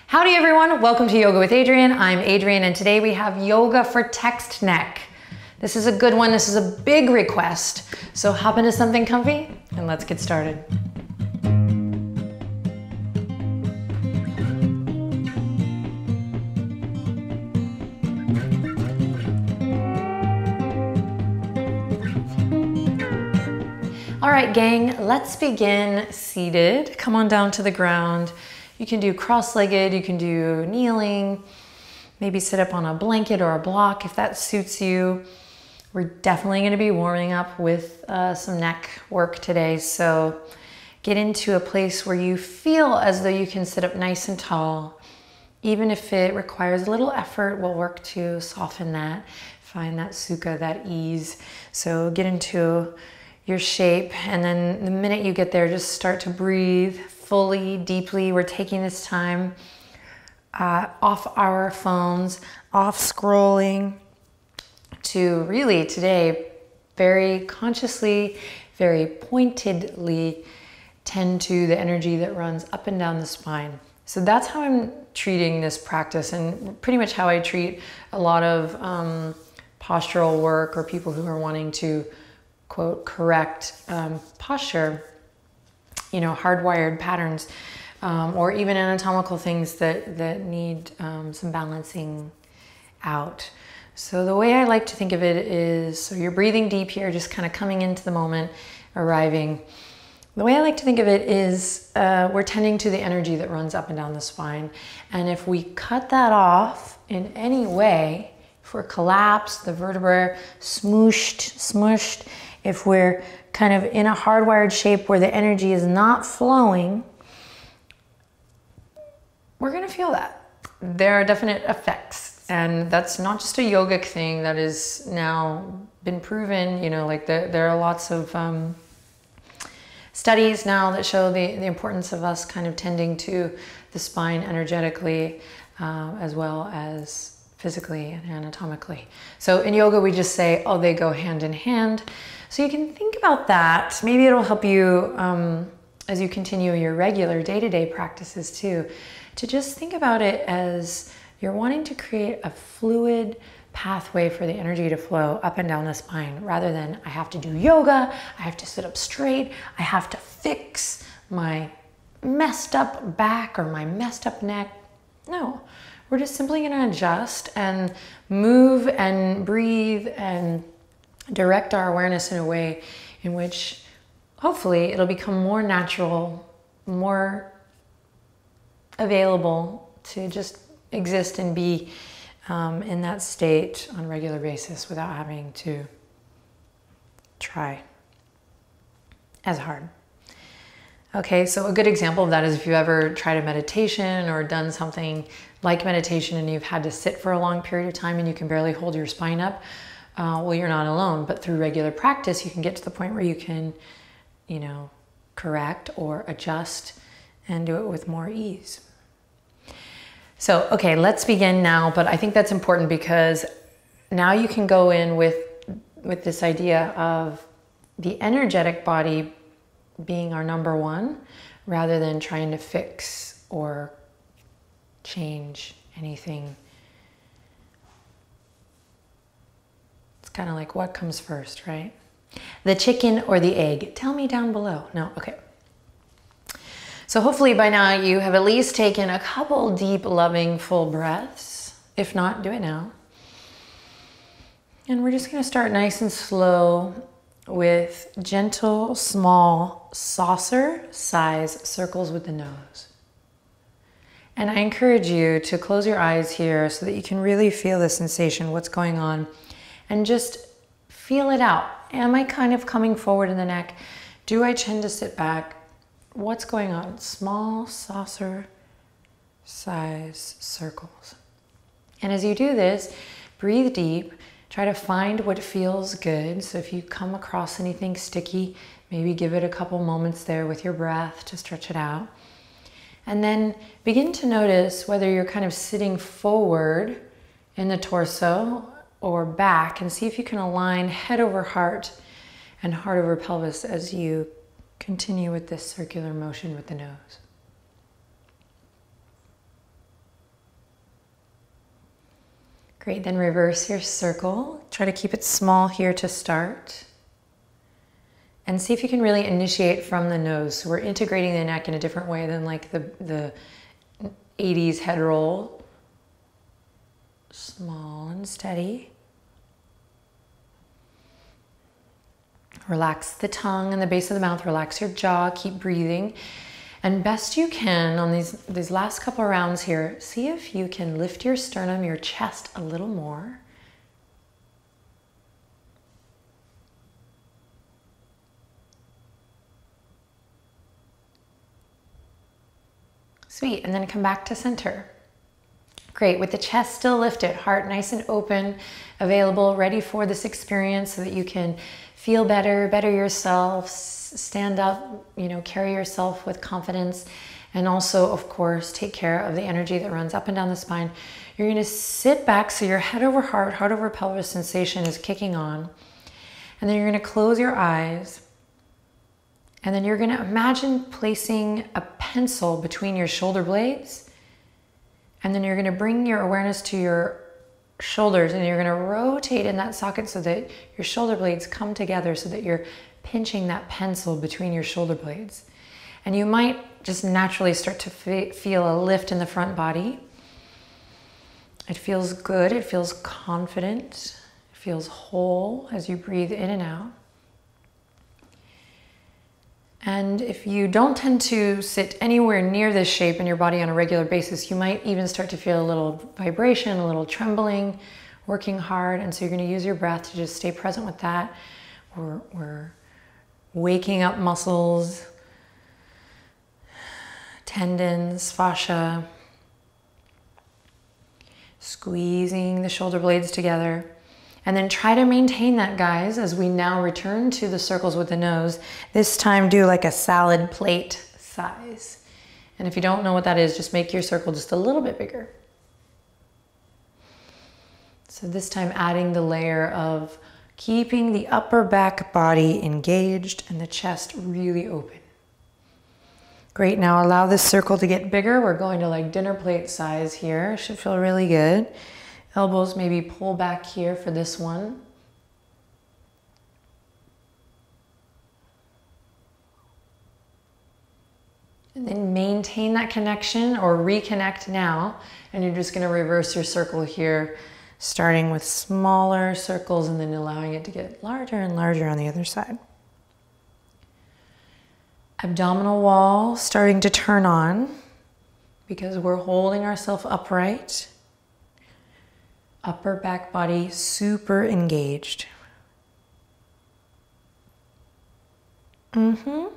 Howdy everyone, welcome to Yoga with Adriene. I'm Adriene and today we have yoga for text neck. This is a good one, this is a big request. So hop into something comfy and let's get started. All right gang, let's begin seated. Come on down to the ground. You can do cross-legged, you can do kneeling, maybe sit up on a blanket or a block if that suits you. We're definitely going to be warming up with some neck work today, so get into a place where you feel as though you can sit up nice and tall. Even if it requires a little effort, we'll work to soften that, find that sukha, that ease. So get into your shape, and then the minute you get there, just start to breathe fully, deeply. We're taking this time off our phones, off scrolling, to really today very consciously, very pointedly tend to the energy that runs up and down the spine. So that's how I'm treating this practice, and pretty much how I treat a lot of postural work or people who are wanting to quote correct posture, you know, hardwired patterns, or even anatomical things that need some balancing out. So the way I like to think of it is, so you're breathing deep here, just kind of coming into the moment, arriving. The way I like to think of it is we're tending to the energy that runs up and down the spine. And if we cut that off in any way, if we're collapsed, the vertebrae smushed, if we're kind of in a hardwired shape where the energy is not flowing, we're gonna feel that. There are definite effects, and that's not just a yogic thing that is now been proven, you know, like there are lots of studies now that show the importance of us kind of tending to the spine energetically as well as physically and anatomically. So in yoga we just say, oh, they go hand in hand. So you can think about that. Maybe it'll help you as you continue your regular day-to-day practices too, to just think about it as you're wanting to create a fluid pathway for the energy to flow up and down the spine, rather than I have to do yoga, I have to sit up straight, I have to fix my messed up back or my messed up neck. No, we're just simply gonna adjust and move and breathe and direct our awareness in a way in which hopefully it'll become more natural, more available to just exist and be in that state on a regular basis without having to try as hard. Okay, so a good example of that is if you ever tried a meditation or done something like meditation and you've had to sit for a long period of time and you can barely hold your spine up. Well, you're not alone, but through regular practice, you can get to the point where you can, you know, correct or adjust and do it with more ease. So, okay, let's begin now, but I think that's important because now you can go in with this idea of the energetic body being our number one, rather than trying to fix or change anything. Kind of like what comes first, right? The chicken or the egg? Tell me down below. No, okay. So hopefully by now you have at least taken a couple deep, loving, full breaths. If not, do it now. And we're just gonna start nice and slow with gentle, small, saucer-size circles with the nose. And I encourage you to close your eyes here so that you can really feel the sensation, what's going on. And just feel it out. Am I kind of coming forward in the neck? Do I tend to sit back? What's going on? Small saucer size circles. And as you do this, breathe deep. Try to find what feels good. So if you come across anything sticky, maybe give it a couple moments there with your breath to stretch it out. And then begin to notice whether you're kind of sitting forward in the torso or back, and see if you can align head over heart and heart over pelvis as you continue with this circular motion with the nose. Great, then reverse your circle. Try to keep it small here to start. And see if you can really initiate from the nose. So we're integrating the neck in a different way than like the 80s head roll. Small and steady. Relax the tongue and the base of the mouth. Relax your jaw. Keep breathing. And best you can on these last couple rounds here, see if you can lift your sternum, your chest a little more. Sweet, and then come back to center. Great, with the chest still lifted, heart nice and open, available, ready for this experience so that you can feel better, better yourself, stand up, carry yourself with confidence, and also, of course, take care of the energy that runs up and down the spine. You're gonna sit back so your head over heart, heart over pelvis sensation is kicking on. And then you're gonna close your eyes. And then you're gonna imagine placing a pencil between your shoulder blades. And then you're gonna bring your awareness to your shoulders and you're gonna rotate in that socket so that your shoulder blades come together so that you're pinching that pencil between your shoulder blades. And you might just naturally start to feel a lift in the front body. It feels good, it feels confident, it feels whole as you breathe in and out. And if you don't tend to sit anywhere near this shape in your body on a regular basis, you might even start to feel a little vibration, a little trembling, working hard. And so you're gonna use your breath to just stay present with that. We're waking up muscles, tendons, fascia, squeezing the shoulder blades together. And then try to maintain that, guys, as we now return to the circles with the nose. This time do like a salad plate size. And if you don't know what that is, just make your circle just a little bit bigger. So this time adding the layer of keeping the upper back body engaged and the chest really open. Great, now allow this circle to get bigger. We're going to like dinner plate size here. Should feel really good. Elbows maybe pull back here for this one. And then maintain that connection or reconnect now. And you're just gonna reverse your circle here, starting with smaller circles and then allowing it to get larger and larger on the other side. Abdominal wall starting to turn on because we're holding ourselves upright. Upper back body super engaged. One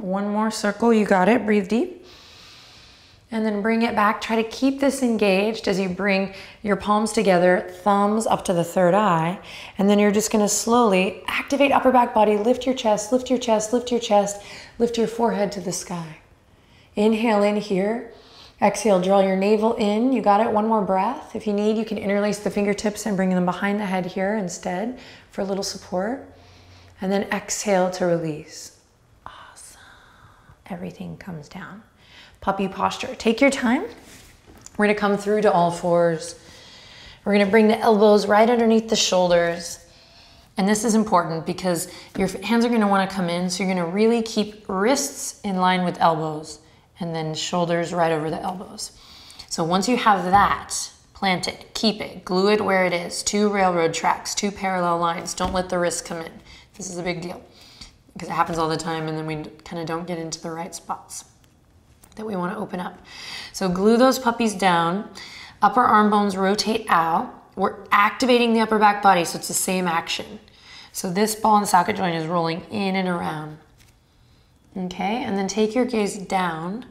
more circle, you got it, breathe deep. And then bring it back, try to keep this engaged as you bring your palms together, thumbs up to the third eye. And then you're just gonna slowly activate upper back body, lift your chest, lift your chest, lift your chest, lift your forehead to the sky. Inhale in here. Exhale, draw your navel in. You got it, one more breath. If you need, you can interlace the fingertips and bring them behind the head here instead for a little support. And then exhale to release. Awesome. Everything comes down. Puppy posture. Take your time. We're gonna come through to all fours. We're gonna bring the elbows right underneath the shoulders. And this is important because your hands are gonna wanna come in, so you're gonna really keep wrists in line with elbows. And then shoulders right over the elbows. So once you have that planted, keep it, glue it where it is. 2 railroad tracks, 2 parallel lines. Don't let the wrists come in. This is a big deal because it happens all the time and then we kind of don't get into the right spots that we want to open up. So glue those puppies down. Upper arm bones rotate out. We're activating the upper back body, so it's the same action. So this ball and socket joint is rolling in and around. Okay, and then take your gaze down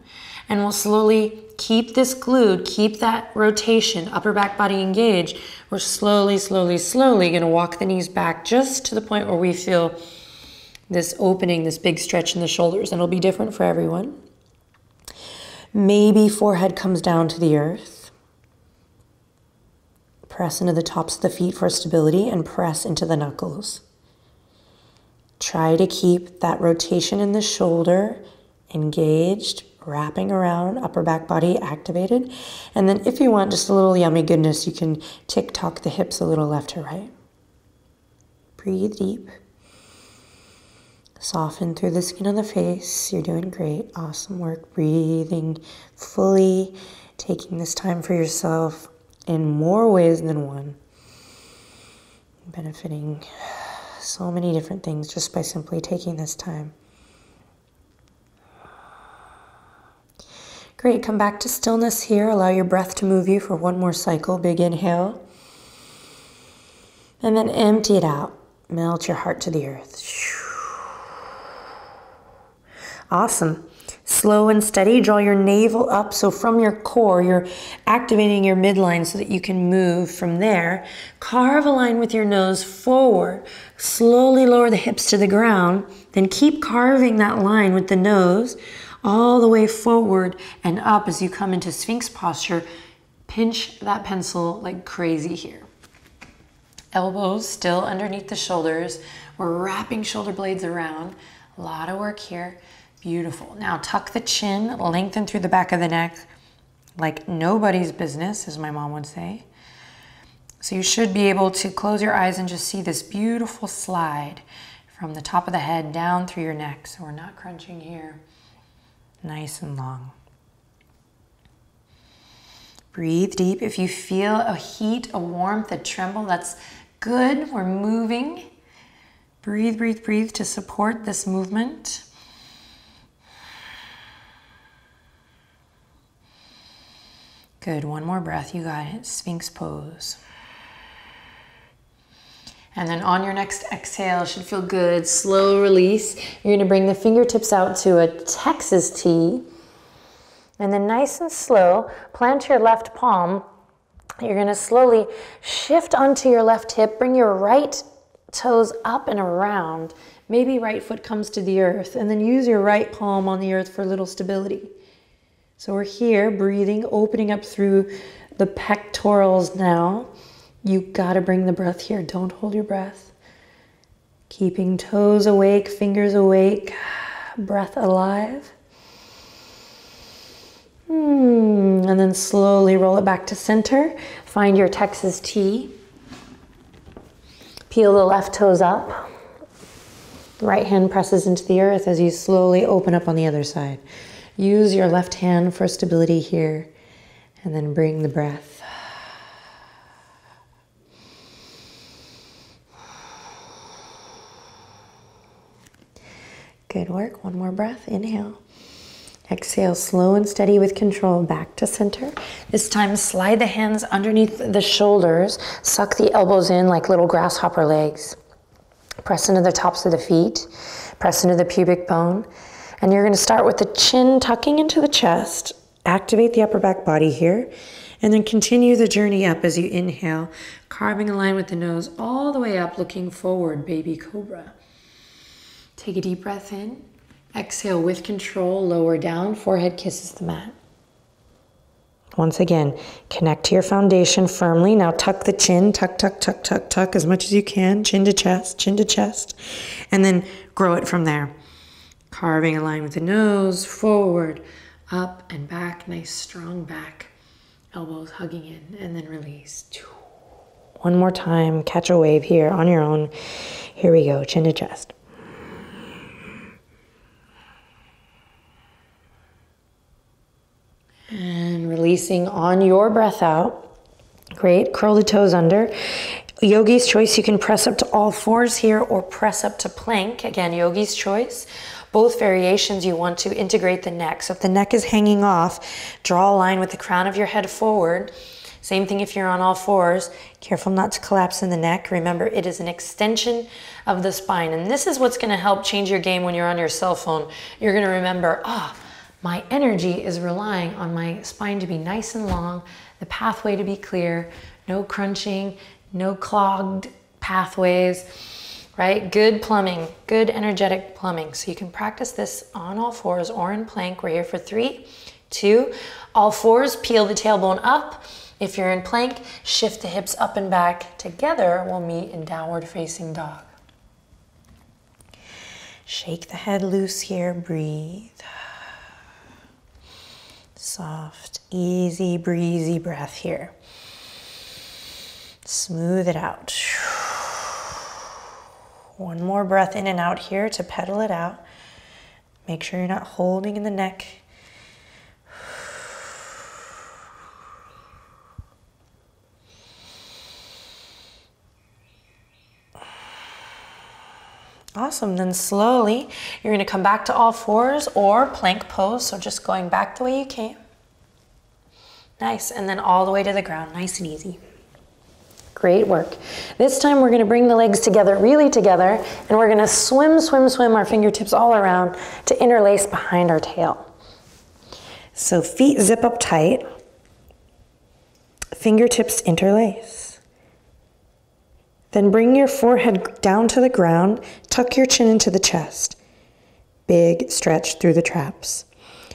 and we'll slowly keep this glued, keep that rotation, upper back body engaged. We're slowly, slowly, slowly gonna walk the knees back just to the point where we feel this opening, this big stretch in the shoulders, and it'll be different for everyone. Maybe forehead comes down to the earth. Press into the tops of the feet for stability and press into the knuckles. Try to keep that rotation in the shoulder engaged, wrapping around, upper back body activated. And then if you want just a little yummy goodness, you can tick-tock the hips a little left to right. Breathe deep. Soften through the skin of the face. You're doing great. Awesome work. Breathing fully, taking this time for yourself in more ways than one. Benefiting so many different things just by simply taking this time. Great. Come back to stillness here. Allow your breath to move you for one more cycle. Big inhale. And then empty it out. Melt your heart to the earth. Awesome. Slow and steady. Draw your navel up. So from your core, you're activating your midline so that you can move from there. Carve a line with your nose forward. Slowly lower the hips to the ground. Then keep carving that line with the nose all the way forward and up as you come into Sphinx posture. Pinch that pencil like crazy here. Elbows still underneath the shoulders. We're wrapping shoulder blades around. A lot of work here. Beautiful. Now tuck the chin, lengthen through the back of the neck like nobody's business, as my mom would say. So you should be able to close your eyes and just see this beautiful slide from the top of the head down through your neck. So we're not crunching here. Nice and long. Breathe deep. If you feel a heat, a warmth, a tremble, that's good. We're moving. Breathe, breathe, breathe to support this movement. Good, one more breath, you got it. Sphinx pose. And then on your next exhale, should feel good, slow release. You're gonna bring the fingertips out to a Texas T. And then nice and slow, plant your left palm. You're gonna slowly shift onto your left hip, bring your right toes up and around. Maybe right foot comes to the earth, and then use your right palm on the earth for a little stability. So we're here, breathing, opening up through the pectorals now. You gotta bring the breath here. Don't hold your breath. Keeping toes awake, fingers awake, breath alive. And then slowly roll it back to center. Find your Texas T. Peel the left toes up. Right hand presses into the earth as you slowly open up on the other side. Use your left hand for stability here, and then bring the breath. Good work. One more breath. Inhale. Exhale, slow and steady with control, back to center. This time, slide the hands underneath the shoulders, suck the elbows in like little grasshopper legs. Press into the tops of the feet, press into the pubic bone. And you're gonna start with the chin tucking into the chest, activate the upper back body here, and then continue the journey up as you inhale, carving a line with the nose all the way up, looking forward, baby cobra. Take a deep breath in, exhale with control, lower down, forehead kisses the mat. Once again, connect to your foundation firmly. Now tuck the chin, tuck, tuck, tuck, tuck, tuck as much as you can, chin to chest, and then grow it from there. Carving a line with the nose, forward, up and back, nice strong back. Elbows hugging in, and then release. One more time, catch a wave here on your own. Here we go, chin to chest. And releasing on your breath out. Great, curl the toes under. Yogi's choice, you can press up to all fours here or press up to plank. Again, yogi's choice. Both variations, you want to integrate the neck. So if the neck is hanging off, draw a line with the crown of your head forward. Same thing if you're on all fours. Careful not to collapse in the neck. Remember, it is an extension of the spine. And this is what's gonna help change your game when you're on your cell phone. You're gonna remember, my energy is relying on my spine to be nice and long, the pathway to be clear, no crunching, no clogged pathways, right? Good plumbing, good energetic plumbing. So you can practice this on all fours or in plank. We're here for 3, 2, all fours, peel the tailbone up. If you're in plank, shift the hips up and back. Together, we'll meet in downward facing dog. Shake the head loose here, breathe. Soft, easy, breezy breath here. Smooth it out. One more breath in and out here to pedal it out. Make sure you're not holding in the neck. Awesome, then slowly you're gonna come back to all fours or plank pose, so just going back the way you came. Nice, and then all the way to the ground, nice and easy. Great work. This time we're gonna bring the legs together, really together, and we're gonna swim, swim, swim our fingertips all around to interlace behind our tail. So feet zip up tight, fingertips interlace. Then bring your forehead down to the ground, tuck your chin into the chest. Big stretch through the traps.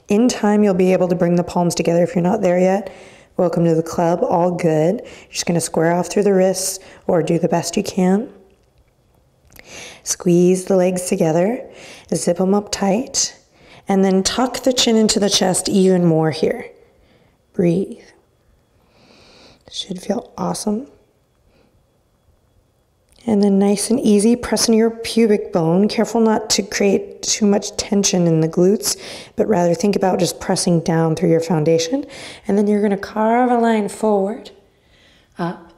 In time, you'll be able to bring the palms together if you're not there yet. Welcome to the club, all good. You're just gonna square off through the wrists or do the best you can. Squeeze the legs together, zip them up tight, and then tuck the chin into the chest even more here. Breathe. Should feel awesome. And then nice and easy, press in your pubic bone. Careful not to create too much tension in the glutes, but rather think about just pressing down through your foundation. And then you're gonna carve a line forward, up,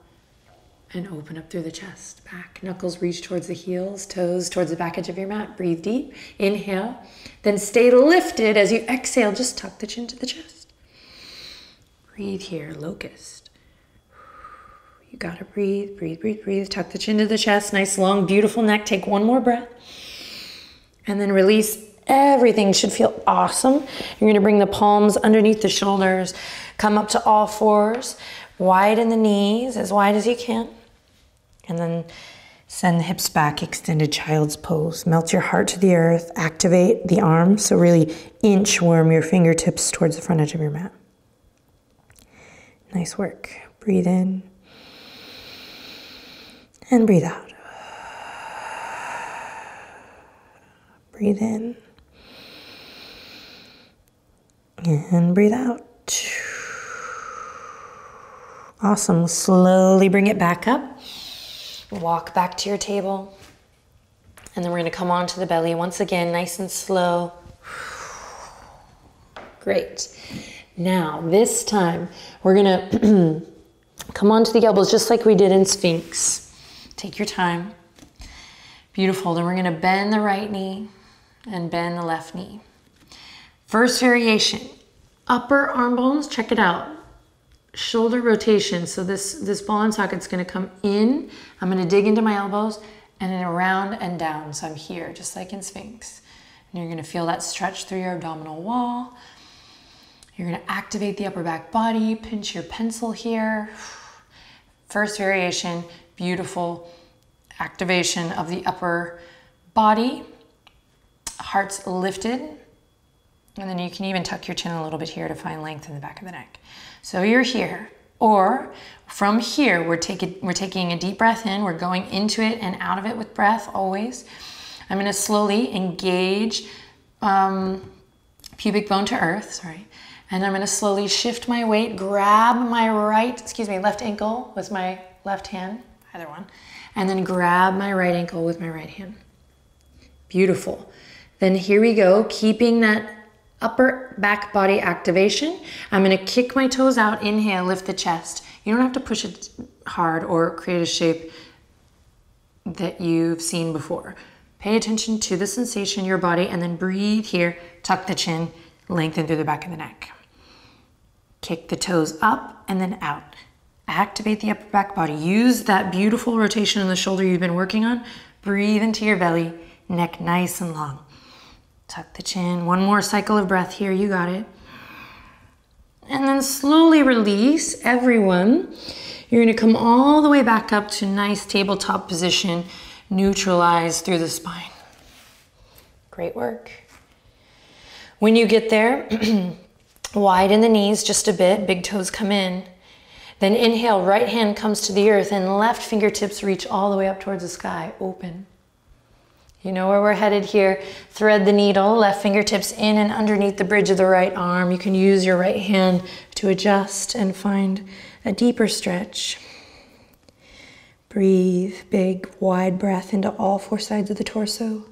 and open up through the chest. Back, knuckles reach towards the heels, toes towards the back edge of your mat. Breathe deep, inhale. Then stay lifted as you exhale, just tuck the chin to the chest. Breathe here, locust. You gotta breathe, breathe, breathe, breathe. Tuck the chin to the chest. Nice, long, beautiful neck. Take one more breath. And then release everything. Should feel awesome. You're gonna bring the palms underneath the shoulders. Come up to all fours. Widen the knees as wide as you can. And then send the hips back, extended child's pose. Melt your heart to the earth. Activate the arms. So really inchworm your fingertips towards the front edge of your mat. Nice work. Breathe in. And breathe out. Breathe in. And breathe out. Awesome. Slowly bring it back up. Walk back to your table. And then we're going to come onto the belly once again, nice and slow. Great. Now, this time, we're going to come onto the elbows just like we did in Sphinx. Take your time. Beautiful. Then we're going to bend the right knee and bend the left knee. First variation, upper arm bones, check it out. Shoulder rotation. So this ball and socket's going to come in. I'm going to dig into my elbows and then around and down. So I'm here, just like in Sphinx. And you're going to feel that stretch through your abdominal wall. You're going to activate the upper back body. Pinch your pencil here. First variation, beautiful activation of the upper body. Heart's lifted. And then you can even tuck your chin a little bit here to find length in the back of the neck. So you're here. Or from here, we're taking a deep breath in. We're going into it and out of it with breath always. I'm going to slowly engage pubic bone to earth. Sorry. And I'm going to slowly shift my weight, grab my left ankle with my left hand, either one, and then grab my right ankle with my right hand. Beautiful. Then here we go, keeping that upper back body activation. I'm going to kick my toes out, inhale, lift the chest. You don't have to push it hard or create a shape that you've seen before. Pay attention to the sensation in your body and then breathe here, tuck the chin, lengthen through the back of the neck. Kick the toes up and then out. Activate the upper back body. Use that beautiful rotation in the shoulder you've been working on. Breathe into your belly, neck nice and long. Tuck the chin. One more cycle of breath here. You got it. And then slowly release, everyone. You're going to come all the way back up to nice tabletop position. Neutralize through the spine. Great work. When you get there, widen the knees just a bit. Big toes come in. Then inhale, right hand comes to the earth and left fingertips reach all the way up towards the sky, open. You know where we're headed here. Thread the needle, left fingertips in and underneath the bridge of the right arm. You can use your right hand to adjust and find a deeper stretch. Breathe, big, wide breath into all four sides of the torso.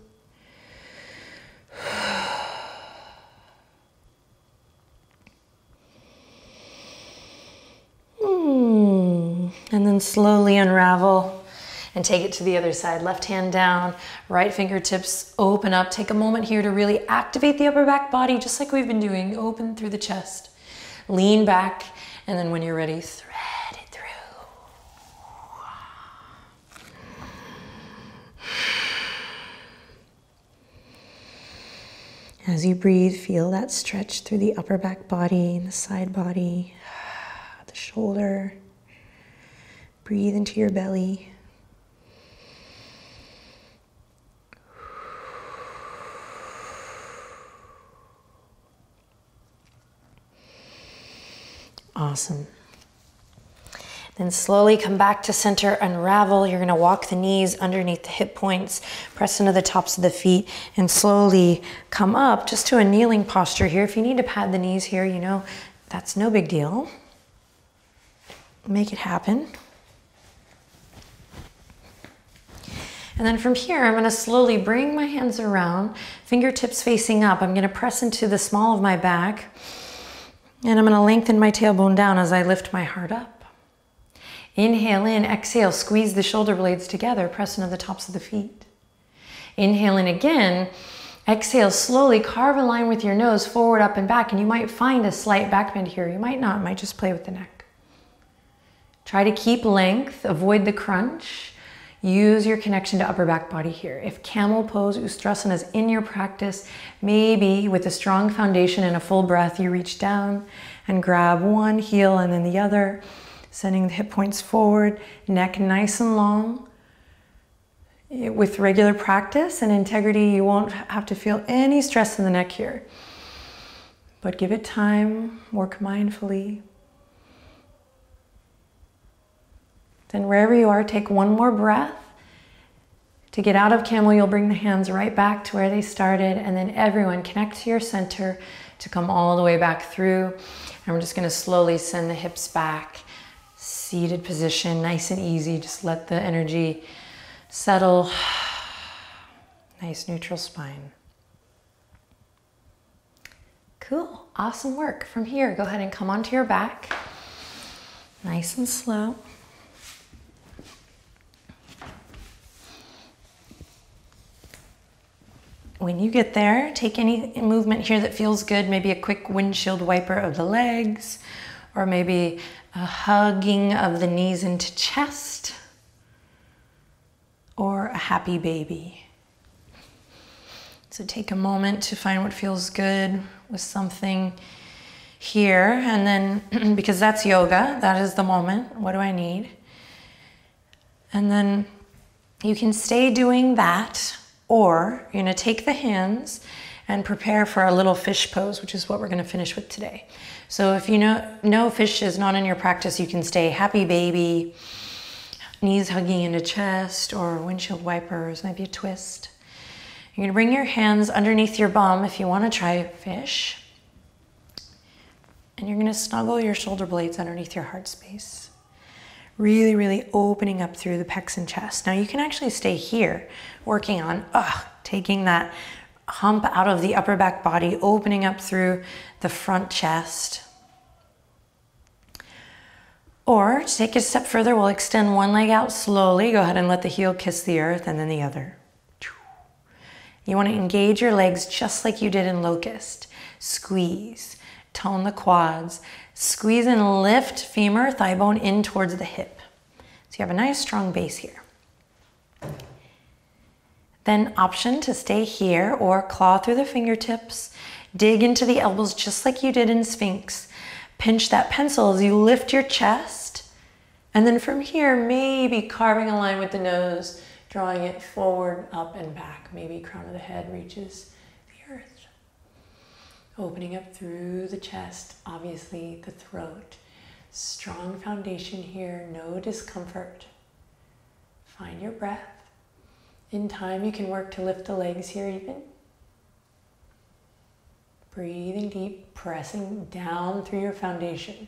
And then slowly unravel and take it to the other side. Left hand down, right fingertips open up. Take a moment here to really activate the upper back body, just like we've been doing. Open through the chest. Lean back, and then when you're ready, thread it through. As you breathe, feel that stretch through the upper back body and the side body, the shoulder. Breathe into your belly. Awesome. Then slowly come back to center, unravel. You're gonna walk the knees underneath the hip points, press into the tops of the feet, and slowly come up just to a kneeling posture here. If you need to pad the knees here, you know, that's no big deal. Make it happen. And then from here, I'm gonna slowly bring my hands around, fingertips facing up. I'm gonna press into the small of my back, and I'm gonna lengthen my tailbone down as I lift my heart up. Inhale in, exhale, squeeze the shoulder blades together, press into the tops of the feet. Inhale in again, exhale, slowly carve a line with your nose, forward, up, and back, and you might find a slight back bend here. You might not, it might just play with the neck. Try to keep length, avoid the crunch. Use your connection to upper back body here. If camel pose, Ustrasana is in your practice, maybe with a strong foundation and a full breath, you reach down and grab one heel and then the other, sending the hip points forward, neck nice and long. With regular practice and integrity, you won't have to feel any stress in the neck here. But give it time, work mindfully. Then wherever you are, take one more breath. To get out of camel, you'll bring the hands right back to where they started, and then everyone connect to your center to come all the way back through. And we're just gonna slowly send the hips back. Seated position, nice and easy. Just let the energy settle. Nice neutral spine. Cool, awesome work. From here, go ahead and come onto your back. Nice and slow. When you get there, take any movement here that feels good, maybe a quick windshield wiper of the legs, or maybe a hugging of the knees into chest, or a happy baby. So take a moment to find what feels good with something here, and then, because that's yoga, that is the moment, what do I need? And then you can stay doing that, or you're gonna take the hands and prepare for a little fish pose, which is what we're gonna finish with today. So if you know fish is not in your practice, you can stay happy baby, knees hugging into chest, or windshield wipers, maybe a twist. You're gonna bring your hands underneath your bum if you wanna try fish. And you're gonna snuggle your shoulder blades underneath your heart space. Really, really opening up through the pecs and chest. Now you can actually stay here, working on taking that hump out of the upper back body, opening up through the front chest. Or to take it a step further, we'll extend one leg out slowly. Go ahead and let the heel kiss the earth, and then the other. You want to engage your legs just like you did in locust. Squeeze, tone the quads. Squeeze and lift femur, thigh bone in towards the hip. So you have a nice strong base here. Then option to stay here or claw through the fingertips. Dig into the elbows just like you did in Sphinx. Pinch that pencil as you lift your chest. And then from here, maybe carving a line with the nose, drawing it forward, up, and back. Maybe crown of the head reaches the earth. Opening up through the chest, obviously the throat. Strong foundation here, no discomfort. Find your breath. In time, you can work to lift the legs here even. Breathing deep, pressing down through your foundation.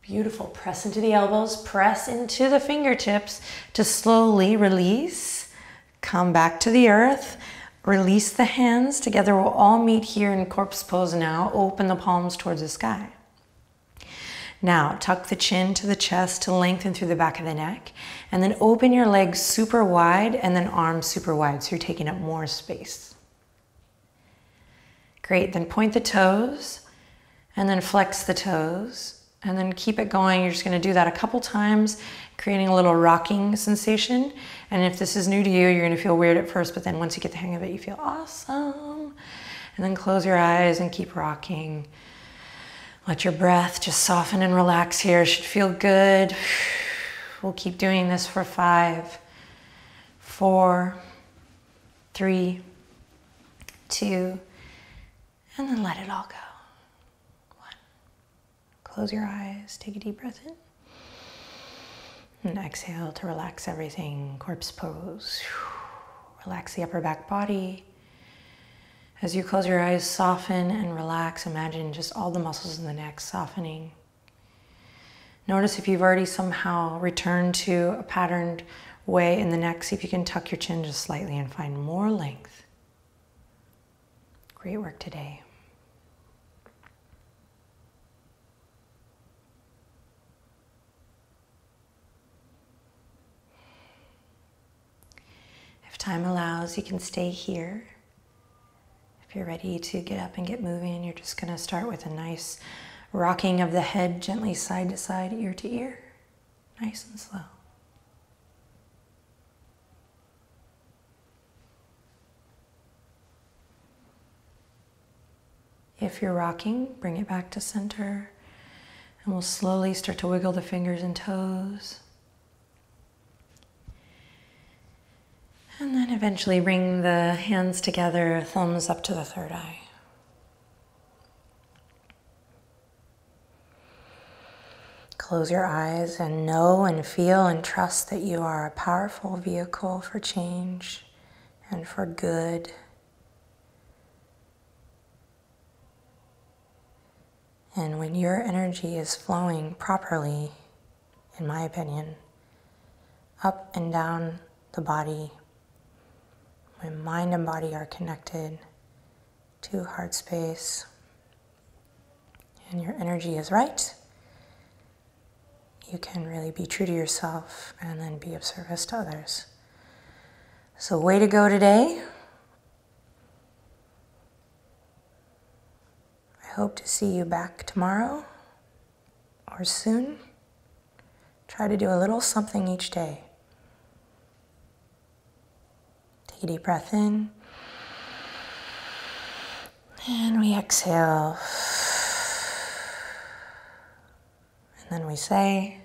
Beautiful. Press into the elbows, press into the fingertips to slowly release. Come back to the earth. Release the hands. Together we'll all meet here in corpse pose now. Open the palms towards the sky. Now, tuck the chin to the chest to lengthen through the back of the neck. And then open your legs super wide and then arms super wide, so you're taking up more space. Great, then point the toes and then flex the toes. And then keep it going. You're just going to do that a couple times, creating a little rocking sensation. And if this is new to you, you're going to feel weird at first, but then once you get the hang of it, you feel awesome. And then close your eyes and keep rocking. Let your breath just soften and relax here. It should feel good. We'll keep doing this for 5, 4, 3, 2, and then let it all go. Close your eyes, take a deep breath in. And exhale to relax everything, corpse pose. Relax the upper back body. As you close your eyes, soften and relax. Imagine just all the muscles in the neck softening. Notice if you've already somehow returned to a patterned way in the neck, see if you can tuck your chin just slightly and find more length. Great work today. If time allows, you can stay here. If you're ready to get up and get moving, you're just going to start with a nice rocking of the head gently side to side, ear to ear. Nice and slow. If you're rocking, bring it back to center. And we'll slowly start to wiggle the fingers and toes. And then eventually bring the hands together, thumbs up to the third eye. Close your eyes and know and feel and trust that you are a powerful vehicle for change and for good. And when your energy is flowing properly, in my opinion, up and down the body, when mind and body are connected to heart space, and your energy is right, you can really be true to yourself and then be of service to others. So way to go today. I hope to see you back tomorrow or soon. Try to do a little something each day. Take a deep breath in. And we exhale. And then we say,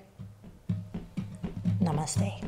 Namaste.